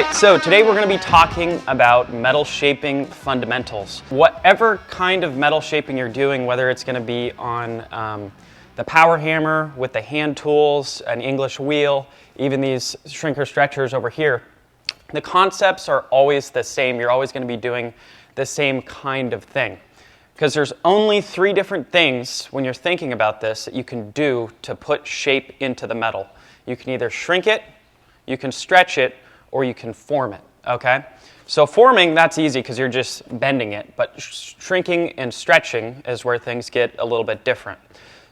right, so today we're going to be talking about metal shaping fundamentals. Whatever kind of metal shaping you're doing, whether it's going to be on the power hammer, with the hand tools, an English wheel, even these shrinker stretchers over here, the concepts are always the same. You're always going to be doing the same kind of thing. Because there's only 3 different things when you're thinking about this that you can do to put shape into the metal. You can either shrink it, you can stretch it, or you can form it, okay? So forming, that's easy because you're just bending it, but shrinking and stretching is where things get a little bit different.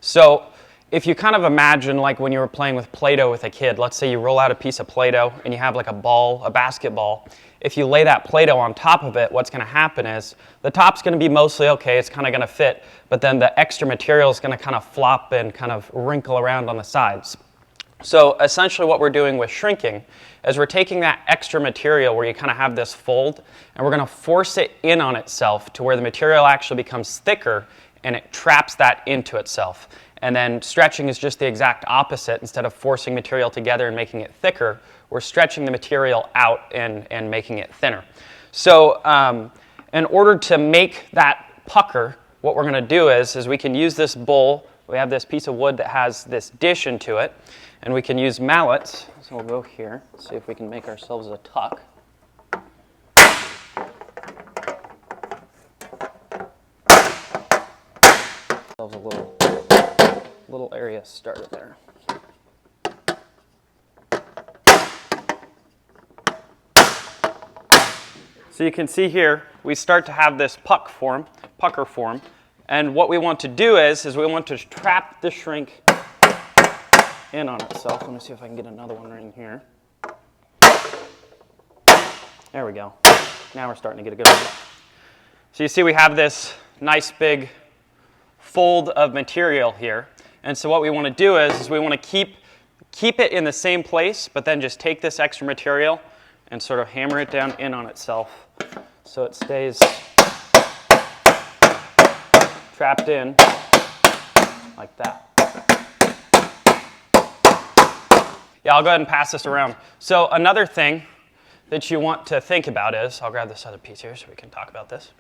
So if you kind of imagine like when you were playing with Play-Doh with a kid, let's say you roll out a piece of Play-Doh and you have like a ball, a basketball. If you lay that Play-Doh on top of it, what's going to happen is the top's going to be mostly okay, it's kind of going to fit, but then the extra material is going to kind of flop and kind of wrinkle around on the sides. So essentially what we're doing with shrinking is we're taking that extra material where you kind of have this fold and we're going to force it in on itself to where the material actually becomes thicker and it traps that into itself. And then stretching is just the exact opposite. Instead of forcing material together and making it thicker, we're stretching the material out and making it thinner. So in order to make that pucker, what we're going to do is we can use this bowl. We have this piece of wood that has this dish into it, and we can use mallets. So we'll go here, see if we can make ourselves a tuck. A little area started there. So you can see here, we start to have this pucker form, and what we want to do is we want to trap the shrink in on itself. Let me see if I can get another one right in here. There we go. Now we're starting to get a good one. So you see we have this nice big fold of material here. And so what we want to do is we want to keep it in the same place, but then just take this extra material and sort of hammer it down in on itself so it stays trapped in like that. Yeah, I'll go ahead and pass this around. So another thing that you want to think about is, I'll grab this other piece here so we can talk about this.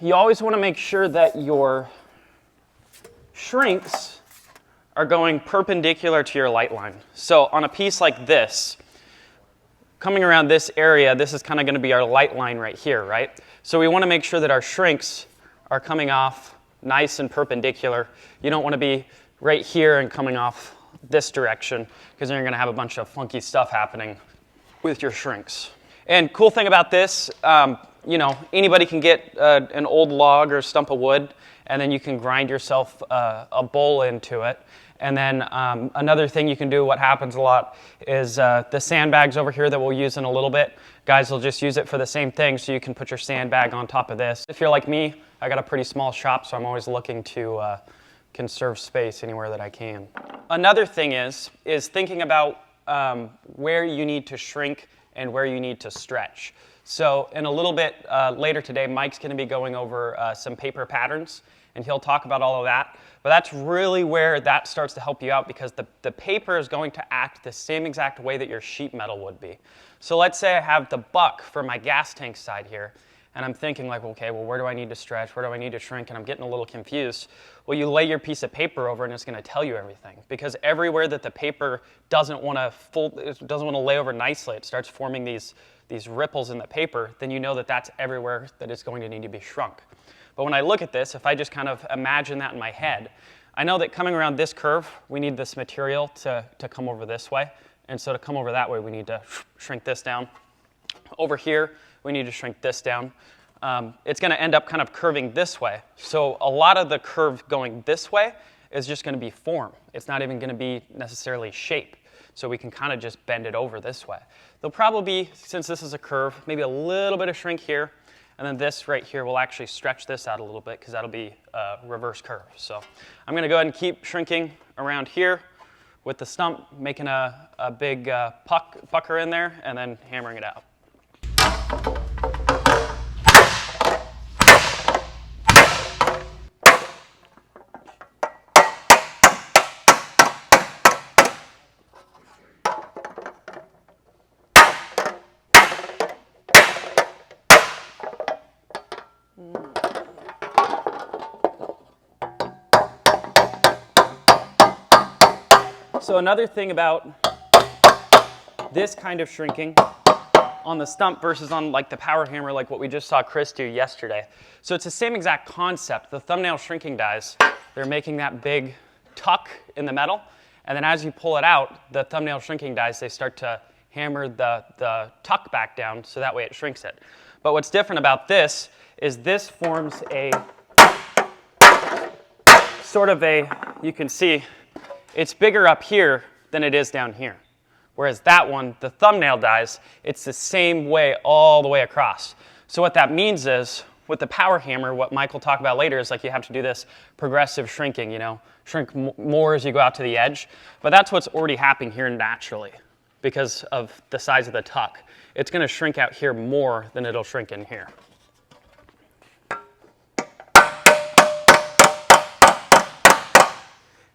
You always want to make sure that your shrinks are going perpendicular to your light line. So on a piece like this, coming around this area, this is kind of going to be our light line right here, right? So we want to make sure that our shrinks are coming off nice and perpendicular. You don't want to be right here and coming off this direction, because then you're going to have a bunch of funky stuff happening with your shrinks. And cool thing about this, you know, anybody can get an old log or a stump of wood, and then you can grind yourself a bowl into it. And then another thing you can do, what happens a lot, is the sandbags over here that we'll use in a little bit. Guys will just use it for the same thing, so you can put your sandbag on top of this. If you're like me, I got a pretty small shop, so I'm always looking to conserve space anywhere that I can. Another thing is thinking about where you need to shrink and where you need to stretch. So in a little bit later today, Mike's going to be going over some paper patterns, and he'll talk about all of that. But that's really where that starts to help you out, because the paper is going to act the same exact way that your sheet metal would be. So let's say I have the buck for my gas tank side here, and I'm thinking like, okay, well, where do I need to stretch? Where do I need to shrink? And I'm getting a little confused. Well, you lay your piece of paper over and it's going to tell you everything, because everywhere that the paper doesn't want to fold, it doesn't want to lay over nicely, it starts forming these ripples in the paper, then you know that that's everywhere that it's going to need to be shrunk. But when I look at this, if I just kind of imagine that in my head, I know that coming around this curve, we need this material to come over this way. And so to come over that way, we need to shrink this down. Over here, we need to shrink this down. It's going to end up kind of curving this way. So a lot of the curve going this way is just going to be form. It's not even going to be necessarily shape. So we can kind of just bend it over this way. There'll probably be, since this is a curve, maybe a little bit of shrink here. And then this right here will actually stretch this out a little bit, because that'll be a reverse curve. So I'm going to go ahead and keep shrinking around here with the stump, making a big pucker in there, and then hammering it out. So another thing about this kind of shrinking on the stump versus on like the power hammer, like what we just saw Chris do yesterday. So it's the same exact concept. The thumbnail shrinking dies, they're making that big tuck in the metal, and then as you pull it out, the thumbnail shrinking dies, they start to hammer the tuck back down so that way it shrinks it. But what's different about this is this forms a sort of a, you can see, it's bigger up here than it is down here. Whereas that one, the thumbnail dies, it's the same way all the way across. So what that means is, with the power hammer, what Mike will talk about later is like you have to do this progressive shrinking, you know, shrink more as you go out to the edge. But that's what's already happening here naturally because of the size of the tuck. It's going to shrink out here more than it'll shrink in here.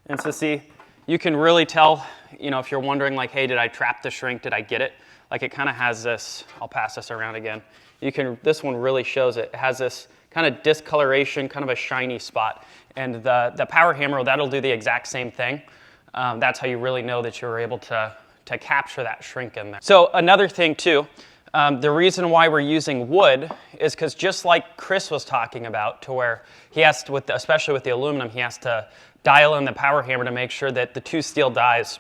And so see, you can really tell, you know, if you're wondering like, hey, did I trap the shrink? Did I get it? Like it kind of has this, I'll pass this around again. You can, this one really shows it. It has this kind of discoloration, kind of a shiny spot. And the power hammer, that'll do the exact same thing. That's how you really know that you were able to capture that shrink in there. So another thing too, the reason why we're using wood is because just like Chris was talking about, to where he has to, especially with the aluminum, he has to dial in the power hammer to make sure that the two steel dies,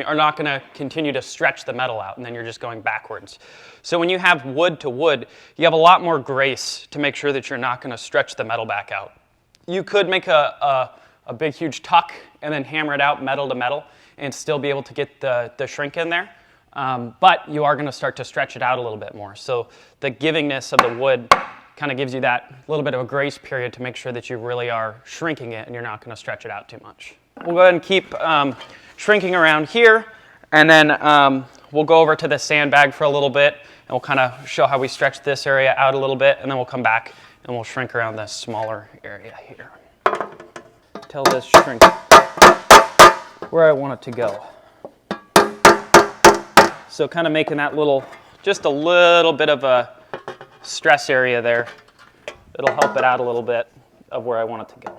are not going to continue to stretch the metal out, and then you're just going backwards. So when you have wood to wood, you have a lot more grace to make sure that you're not going to stretch the metal back out. You could make a big huge tuck and then hammer it out metal to metal and still be able to get the shrink in there, but you are going to start to stretch it out a little bit more. So the givingness of the wood kind of gives you that little bit of a grace period to make sure that you really are shrinking it and you're not going to stretch it out too much. We'll go ahead and keep shrinking around here, and then we'll go over to the sandbag for a little bit, and we'll kind of show how we stretch this area out a little bit, and then we'll come back and we'll shrink around this smaller area here. Till this shrinks where I want it to go. So kind of making that little, just a little bit of a stress area there. It'll help it out a little bit of where I want it to go.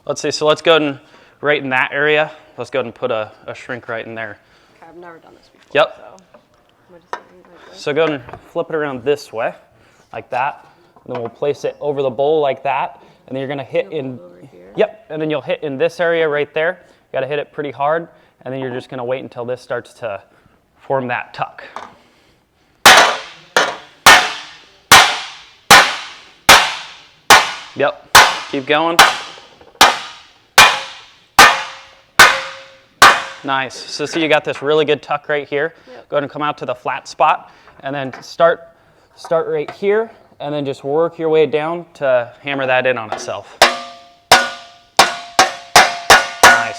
Let's see, so let's go ahead and right in that area, let's go ahead and put a shrink right in there. Okay, I've never done this before. Yep. So, am I just doing it like this? So go ahead and flip it around this way, like that. And then we'll place it over the bowl like that. And then you're gonna hit in, yep, and then you'll hit in this area right there. You gotta hit it pretty hard. And then you're just gonna wait until this starts to form that tuck. Yep, keep going. Nice. So see, you got this really good tuck right here. Yep. Go ahead and come out to the flat spot, and then start right here, and then just work your way down to hammer that in on itself. Nice.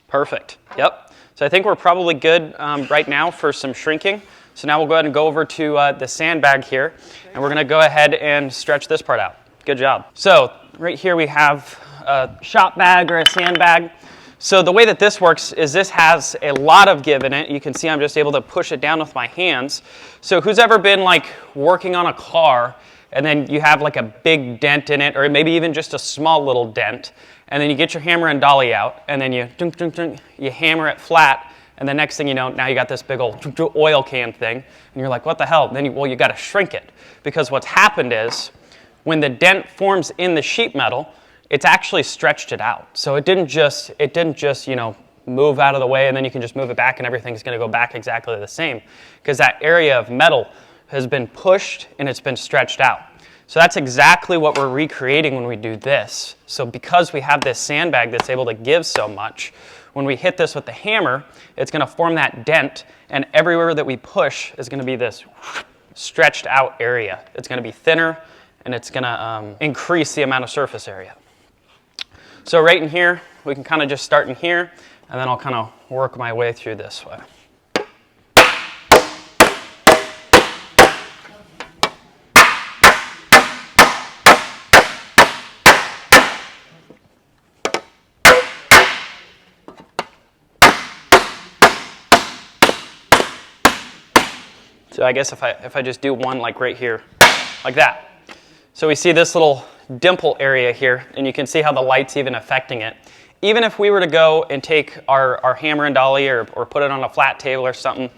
Perfect. Yep. So I think we're probably good right now for some shrinking. So now we'll go ahead and go over to the sandbag here, and we're going to go ahead and stretch this part out. Good job. So right here we have a shop bag or a sandbag. So the way that this works is this has a lot of give in it. You can see I'm just able to push it down with my hands. So who's ever been like working on a car and then you have like a big dent in it, or maybe even just a small little dent, and then you get your hammer and dolly out, and then you dunk, dunk, dunk, you hammer it flat, and the next thing you know, now you got this big old oil can thing, and you're like, what the hell? And then you got to shrink it, because what's happened is when the dent forms in the sheet metal, it's actually stretched it out. So it didn't just move out of the way and then you can just move it back and everything's going to go back exactly the same, because that area of metal has been pushed and it's been stretched out. So that's exactly what we're recreating when we do this. So because we have this sandbag that's able to give so much, when we hit this with the hammer, it's going to form that dent, and everywhere that we push is going to be this stretched out area. It's going to be thinner and it's gonna increase the amount of surface area. So right in here, we can kind of just start in here, and then I'll kind of work my way through this way. So I guess if I just do one like right here, like that. So we see this little dimple area here, and you can see how the light's even affecting it. Even if we were to go and take our hammer and dolly or put it on a flat table or something,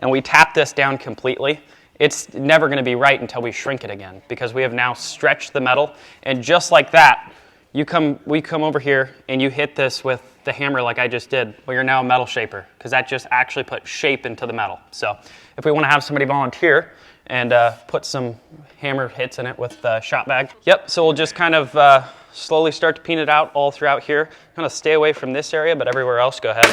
and we tap this down completely, it's never going to be right until we shrink it again, because we have now stretched the metal. And just like that, we come over here and you hit this with the hammer like I just did. Well, you're now a metal shaper, because that just actually put shape into the metal. So if we want to have somebody volunteer and put some hammer hits in it with the shop bag. Yep, so we'll just kind of slowly start to peen it out all throughout here. Kind of stay away from this area, but everywhere else, go ahead.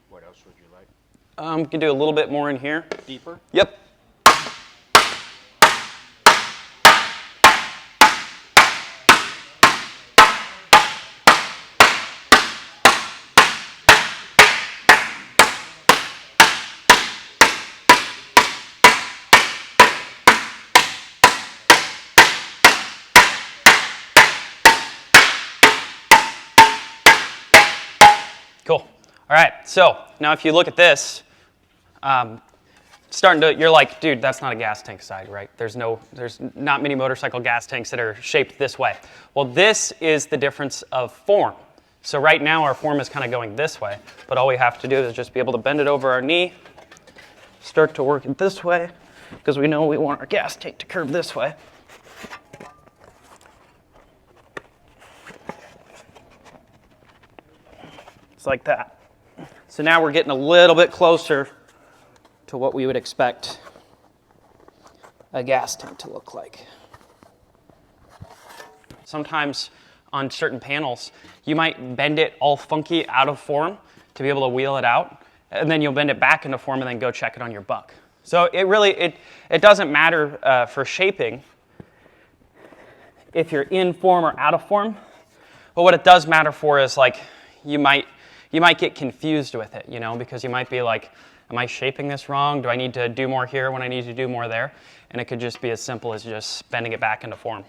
What else would you like? We can do a little bit more in here. Deeper? Yep. Cool. All right, so now if you look at this, you're like, dude, that's not a gas tank side, right? There's not many motorcycle gas tanks that are shaped this way. Well, this is the difference of form. So right now our form is kind of going this way, but all we have to do is just be able to bend it over our knee, start to work it this way, because we know we want our gas tank to curve this way. It's like that. So now we're getting a little bit closer to what we would expect a gas tank to look like. Sometimes on certain panels, you might bend it all funky out of form to be able to wheel it out, and then you'll bend it back into form and then go check it on your buck. So it doesn't matter for shaping if you're in form or out of form, but what it does matter for is like you might get confused with it, you know, because you might be like, am I shaping this wrong? Do I need to do more here when I need to do more there? And it could just be as simple as just bending it back into form.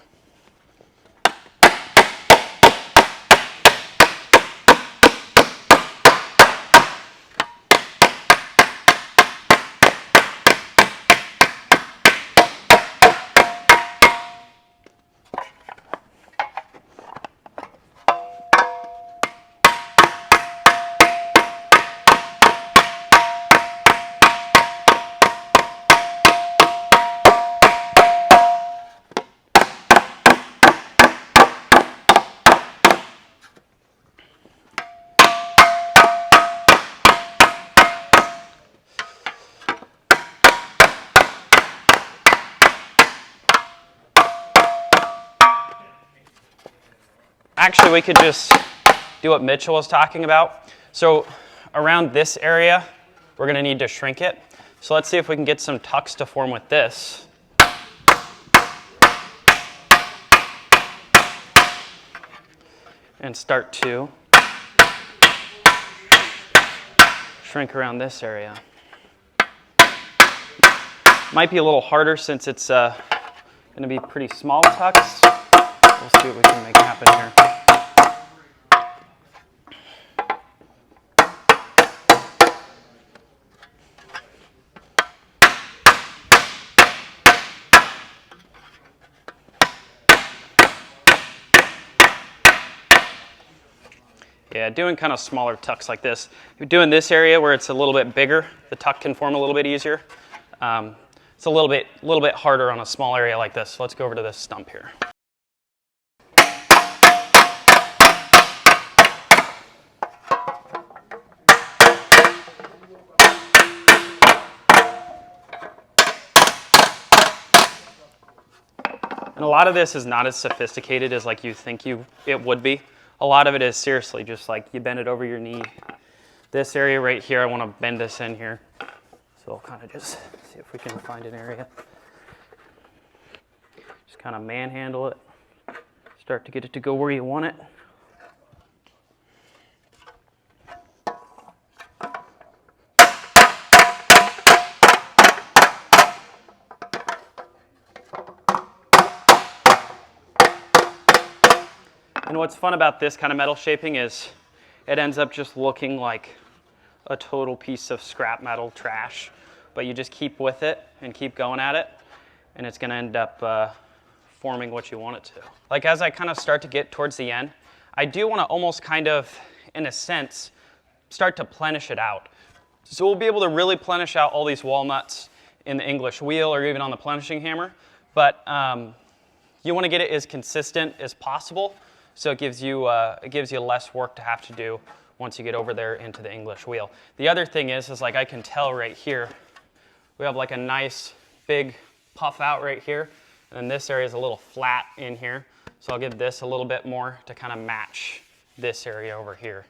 Actually, we could just do what Mitchell was talking about. So around this area, we're going to need to shrink it. So let's see if we can get some tucks to form with this. And start to shrink around this area. Might be a little harder since it's going to be pretty small tucks. We'll see what we can make happen here. Yeah, doing kind of smaller tucks like this. If you're doing this area where it's a little bit bigger, the tuck can form a little bit easier. It's a little bit harder on a small area like this. So let's go over to this stump here. And a lot of this is not as sophisticated as like you think it would be. A lot of it is seriously just like you bend it over your knee. This area right here, I want to bend this in here. So we'll kind of just see if we can find an area. Just kind of manhandle it. Start to get it to go where you want it. And what's fun about this kind of metal shaping is it ends up just looking like a total piece of scrap metal trash, but you just keep with it and keep going at it, and it's gonna end up forming what you want it to. Like as I kind of start to get towards the end, I do wanna almost kind of, in a sense, start to plenish it out. So we'll be able to really plenish out all these walnuts in the English wheel or even on the plenishing hammer, but you wanna get it as consistent as possible. So it gives you less work to have to do once you get over there into the English wheel. The other thing is like I can tell right here, we have like a nice big puff out right here, and then this area is a little flat in here. So I'll give this a little bit more to kind of match this area over here.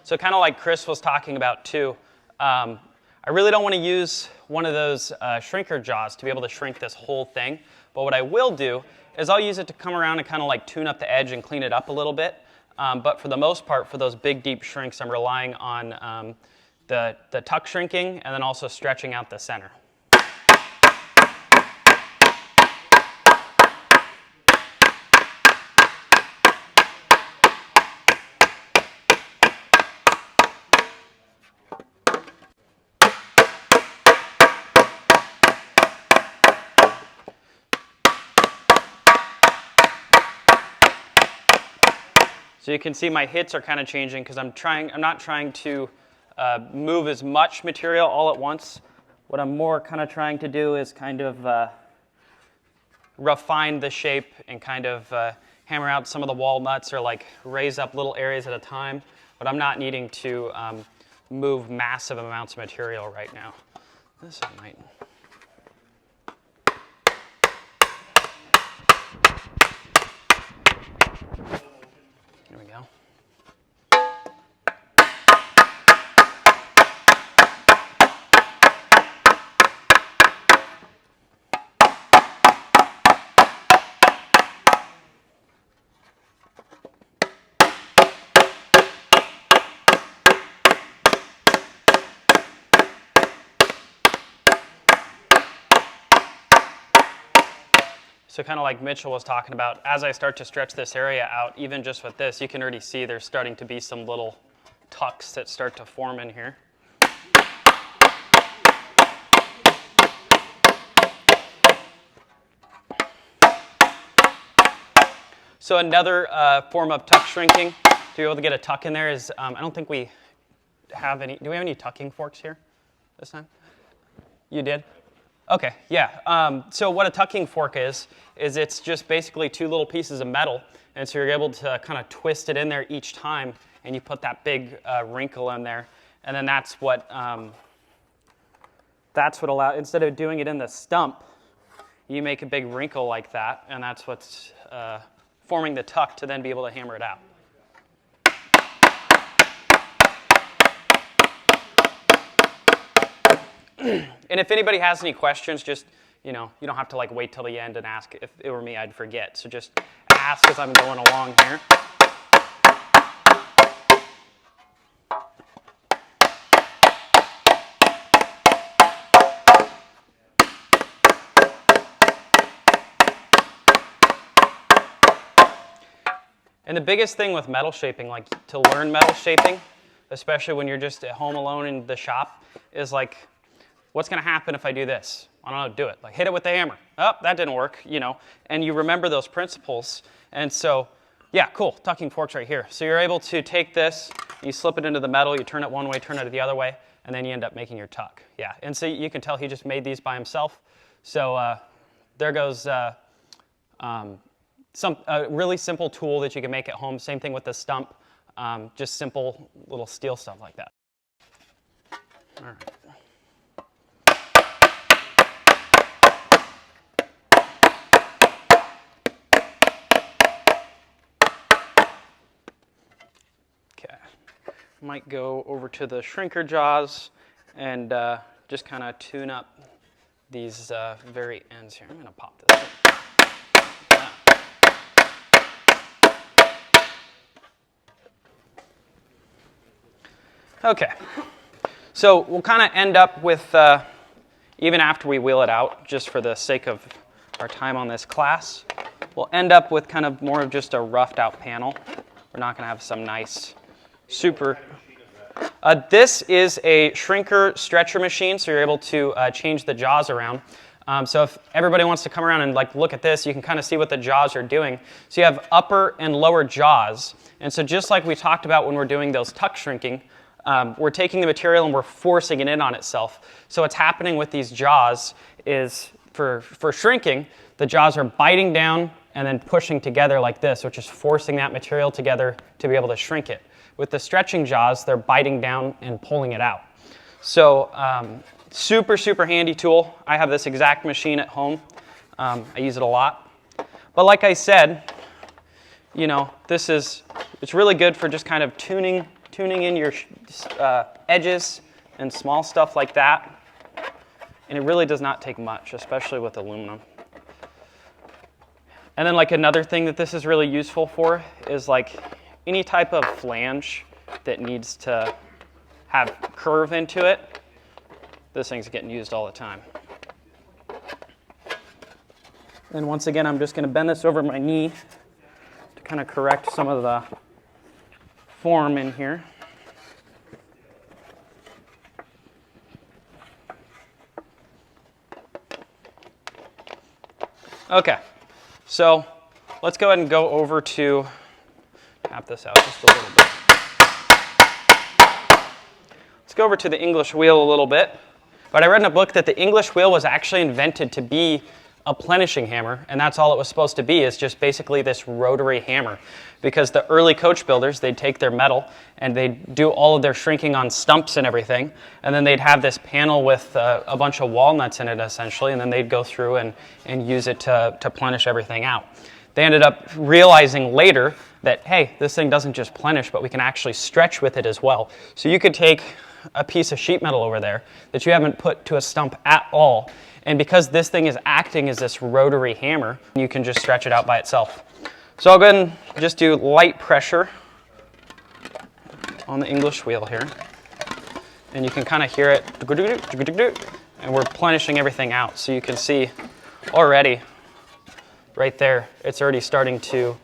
So kind of like Chris was talking about too, I really don't want to use one of those shrinker jaws to be able to shrink this whole thing. But what I will do is I'll use it to come around and kind of like tune up the edge and clean it up a little bit. But for the most part, for those big deep shrinks, I'm relying on the tuck shrinking and then also stretching out the center. So you can see my hits are kind of changing because I'm not trying to move as much material all at once. What I'm more kind of trying to do is kind of refine the shape and kind of hammer out some of the walnuts or like raise up little areas at a time. But I'm not needing to move massive amounts of material right now. This I might. There we go. So kind of like Mitchell was talking about, as I start to stretch this area out, even just with this, you can already see there's starting to be some little tucks that start to form in here. So another form of tuck shrinking to be able to get a tuck in there is, I don't think we have any, do we have any tucking forks here this time? You did? Okay, yeah. So what a tucking fork is it's just basically two little pieces of metal, and so you're able to kind of twist it in there each time, and you put that big wrinkle in there, and then that's what allows, instead of doing it in the stump, you make a big wrinkle like that, and that's what's forming the tuck to then be able to hammer it out. And if anybody has any questions, just, you know, you don't have to like wait till the end and ask. If it were me, I'd forget. So just ask as I'm going along here. And the biggest thing with metal shaping, like to learn metal shaping, especially when you're just at home alone in the shop, is like, what's going to happen if I do this? I don't know, do it. Like hit it with the hammer. Oh, that didn't work, you know. And you remember those principles. And so, yeah, cool, tucking forks right here. So you're able to take this you slip it into the metal, you turn it one way, turn it the other way, and then you end up making your tuck. Yeah, and so you can tell he just made these by himself. So there goes a really simple tool that you can make at home. Same thing with the stump, just simple little steel stuff like that. All right. Might go over to the shrinker jaws and just kind of tune up these very ends here. I'm going to pop this in. Okay, so we'll kind of end up with, even after we wheel it out, just for the sake of our time on this class, we'll end up with kind of more of just a roughed out panel. We're not going to have some nice super. This is a shrinker stretcher machine, so you're able to change the jaws around. So if everybody wants to come around and look at this, you can kind of see what the jaws are doing. So you have upper and lower jaws, and so just like we talked about when we're doing those tuck shrinking, we're taking the material and we're forcing it in on itself. So what's happening with these jaws is for shrinking, the jaws are biting down and then pushing together like this, which is forcing that material together to be able to shrink it. With the stretching jaws, they're biting down and pulling it out. So super, super handy tool. I have this exact machine at home. I use it a lot. But like I said, you know, it's really good for just kind of tuning in your edges and small stuff like that. And it really does not take much, especially with aluminum. And then like another thing that this is really useful for is like any type of flange that needs to have curve into it. This thing's getting used all the time. And once again, I'm just going to bend this over my knee to kind of correct some of the form in here. Okay, so let's go ahead and go over to tap this out just a little bit. Let's go over to the English wheel a little bit. But I read in a book that the English wheel was actually invented to be a plenishing hammer, and that's all it was supposed to be, is just basically this rotary hammer. Because the early coach builders, they'd take their metal and they'd do all of their shrinking on stumps and everything, and then they'd have this panel with a bunch of walnuts in it essentially, and then they'd go through and use it to plenish everything out. They ended up realizing later that, hey, this thing doesn't just plenish, but we can actually stretch with it as well. So you could take a piece of sheet metal over there that you haven't put to a stump at all, and because this thing is acting as this rotary hammer, you can just stretch it out by itself. So I'll go ahead and just do light pressure on the English wheel here, and you can kind of hear it, and we're plenishing everything out. So you can see already right there, it's already starting to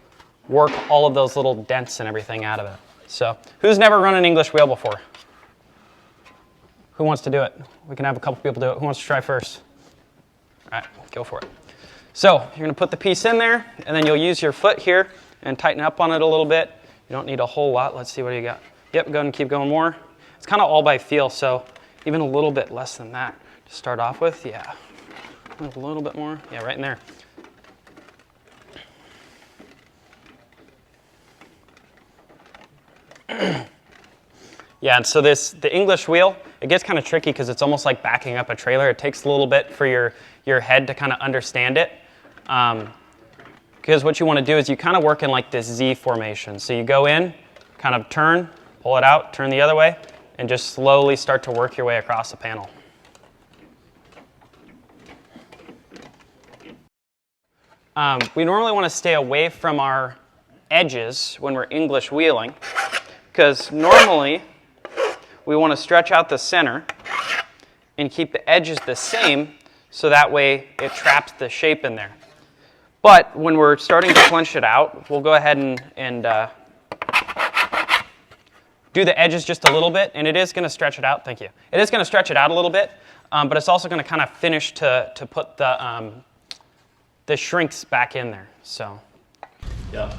work all of those little dents and everything out of it. So who's never run an English wheel before? Who wants to do it? We can have a couple people do it. Who wants to try first? All right, go for it. So you're going to put the piece in there, and then you'll use your foot here and tighten up on it a little bit. You don't need a whole lot. Let's see what you got. Yep, go ahead and keep going more. It's kind of all by feel, so even a little bit less than that to start off with. Yeah, a little bit more. Yeah, right in there. Yeah, and so the English wheel, it gets kind of tricky because it's almost like backing up a trailer. It takes a little bit for your head to kind of understand it. Because what you want to do is you kind of work in like this Z formation. So you go in, kind of turn, pull it out, turn the other way, and just slowly start to work your way across the panel. We normally want to stay away from our edges when we're English wheeling, because normally we want to stretch out the center and keep the edges the same, so that way it traps the shape in there. But when we're starting to plunge it out, we'll go ahead and do the edges just a little bit, and it is going to stretch it out. Thank you. It is going to stretch it out a little bit, but it's also going to kind of finish to put the shrinks back in there. So, yeah.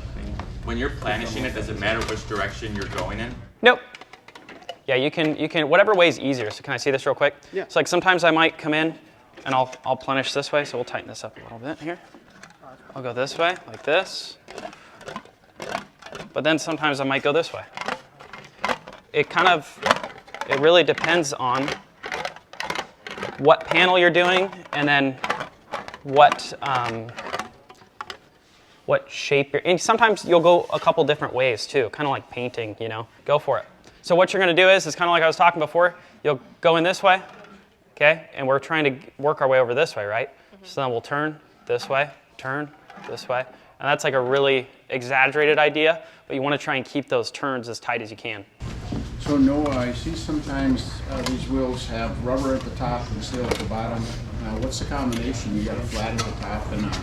When you're planishing it, does it matter which direction you're going in? Nope. Yeah, you can, whatever way is easier. So can I see this real quick? Yeah. So like sometimes I might come in and I'll plenish this way. So we'll tighten this up a little bit here. I'll go this way, like this. But then sometimes I might go this way. It really depends on what panel you're doing and then what shape and sometimes you'll go a couple different ways too, kind of like painting, go for it. So what you're going to do is kind of like I was talking before, you'll go in this way, okay, and we're trying to work our way over this way, right? So then we'll turn this way, and that's like a really exaggerated idea, but you want to try and keep those turns as tight as you can. So Noah, I see sometimes these wheels have rubber at the top and steel at the bottom. What's the combination? You got a flat at the top and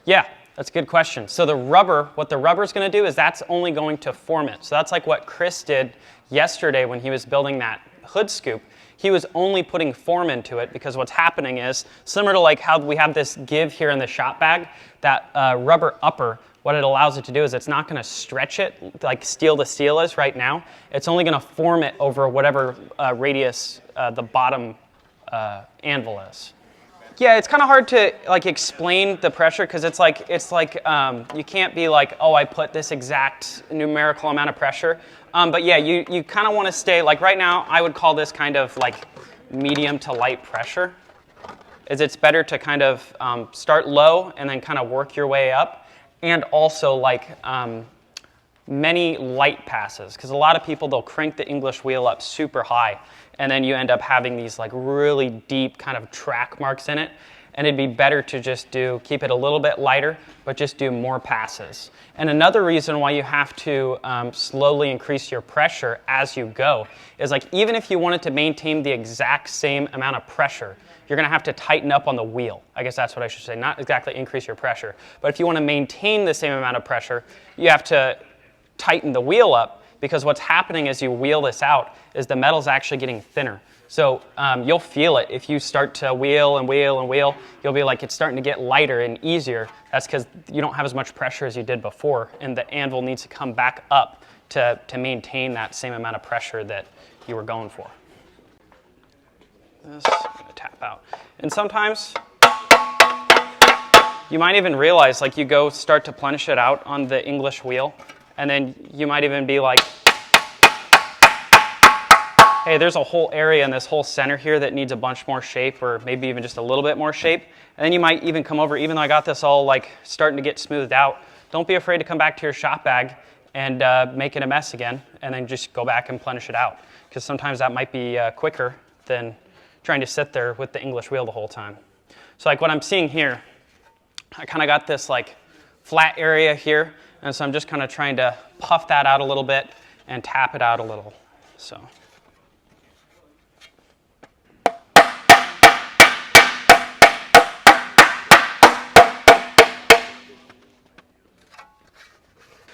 Yeah, that's a good question. So the rubber, what the rubber is going to do is that's only going to form it. So that's like what Chris did yesterday when he was building that hood scoop. He was only putting form into it because what's happening is, similar to like how we have this give here in the shop bag, that rubber upper, what it allows it to do is it's not going to stretch it like steel to steel is right now. It's only going to form it over whatever radius the bottom anvil is. Yeah, it's kind of hard to like explain the pressure because it's like you can't be like, oh, I put this exact numerical amount of pressure. But yeah, you kind of want to stay like right now. I would call this kind of like medium to light pressure. It's better to kind of start low and then kind of work your way up, and also like many light passes because a lot of people they'll crank the English wheel up super high. And then you end up having these like really deep kind of track marks in it. And it'd be better to just keep it a little bit lighter, but just do more passes. And another reason why you have to slowly increase your pressure as you go is like even if you wanted to maintain the exact same amount of pressure, you're gonna have to tighten up on the wheel. I guess that's what I should say, not exactly increase your pressure. But if you wanna maintain the same amount of pressure, you have to tighten the wheel up. Because what's happening as you wheel this out is the metal's actually getting thinner. So you'll feel it. If you start to wheel and wheel and wheel, you'll be like it's starting to get lighter and easier. That's because you don't have as much pressure as you did before, and the anvil needs to come back up to maintain that same amount of pressure that you were going for. This, I'm gonna tap out. And sometimes you might even realize, like you go start to plenish it out on the English wheel, and then you might even be like, hey, there's a whole area in this whole center here that needs a bunch more shape, or maybe even just a little bit more shape. And then you might even come over, even though I got this all like starting to get smoothed out, don't be afraid to come back to your shop bag and make it a mess again, and then just go back and plenish it out. Because sometimes that might be quicker than trying to sit there with the English wheel the whole time. So like what I'm seeing here, I kind of got this like flat area here, and so I'm just kind of trying to puff that out a little bit and tap it out a little. So.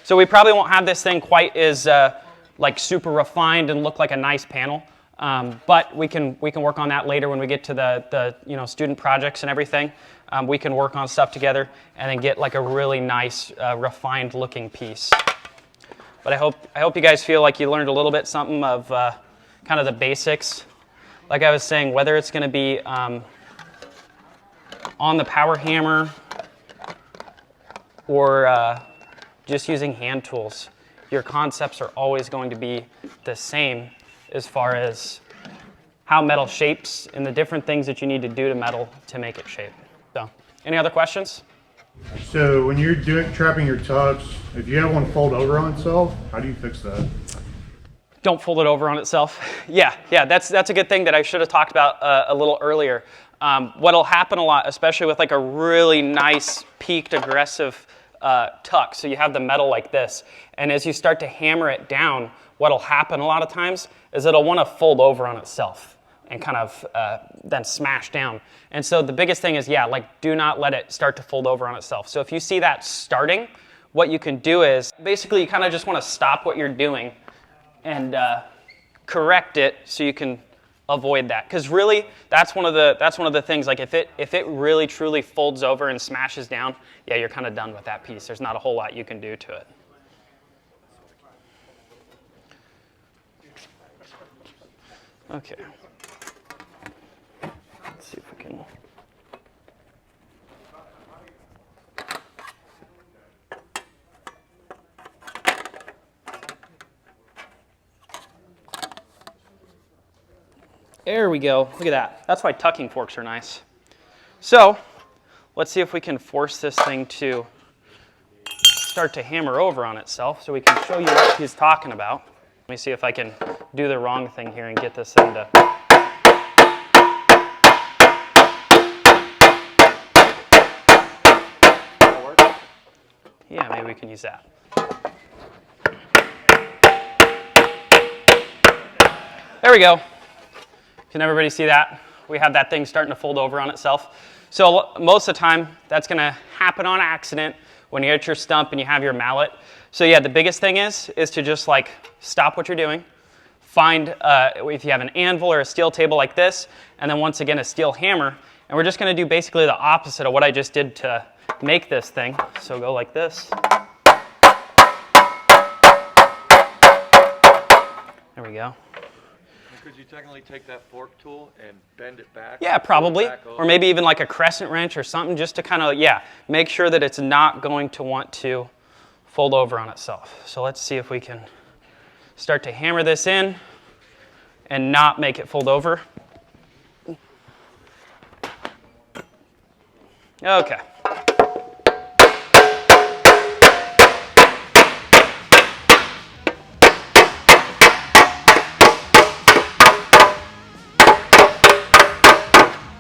So we probably won't have this thing quite as like super refined and look like a nice panel, but we can work on that later when we get to the student projects and everything. We can work on stuff together and then get like a really nice refined looking piece. But I hope you guys feel like you learned a little bit something of kind of the basics. Like I was saying, whether it's going to be on the power hammer or just using hand tools, your concepts are always going to be the same as far as how metal shapes and the different things that you need to do to metal to make it shape. So, any other questions? So when you're trapping your tux, if you have one fold over on itself, how do you fix that? Don't fold it over on itself. Yeah, that's a good thing that I should have talked about a little earlier. What'll happen a lot, especially with like a really nice peaked aggressive tuck, so you have the metal like this, and as you start to hammer it down, what'll happen a lot of times is it'll want to fold over on itself and kind of then smash down. And so the biggest thing is, like do not let it start to fold over on itself. So if you see that starting, what you can do is basically you kind of just want to stop what you're doing and correct it so you can avoid that. Because really, that's one of the things. Like if it really truly folds over and smashes down, yeah, you're kind of done with that piece. There's not a whole lot you can do to it. Okay. Let's see if we can. There we go. Look at that. That's why tucking forks are nice. So let's see if we can force this thing to start to hammer over on itself so we can show you what he's talking about. Let me see if I can do the wrong thing here and get this thing to... Yeah, maybe we can use that. There we go. Can everybody see that? We have that thing starting to fold over on itself. So most of the time, that's gonna happen on accident when you're at your stump and you have your mallet. So yeah, the biggest thing is to just like stop what you're doing, find if you have an anvil or a steel table like this, and then once again a steel hammer, and we're just gonna do basically the opposite of what I just did to make this thing. So go like this. There we go. Could you technically take that fork tool and bend it back? Yeah, probably. Or maybe even like a crescent wrench or something just to kind of, yeah, make sure that it's not going to want to fold over on itself. So let's see if we can start to hammer this in and not make it fold over. Okay.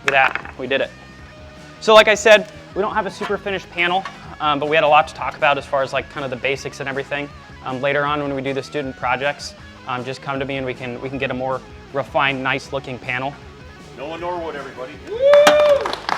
That we did it. So like I said, we don't have a super finished panel, but we had a lot to talk about as far as like kind of the basics and everything. Later on when we do the student projects, just come to me and we can get a more refined, nice looking panel. Norwood, everybody. Woo!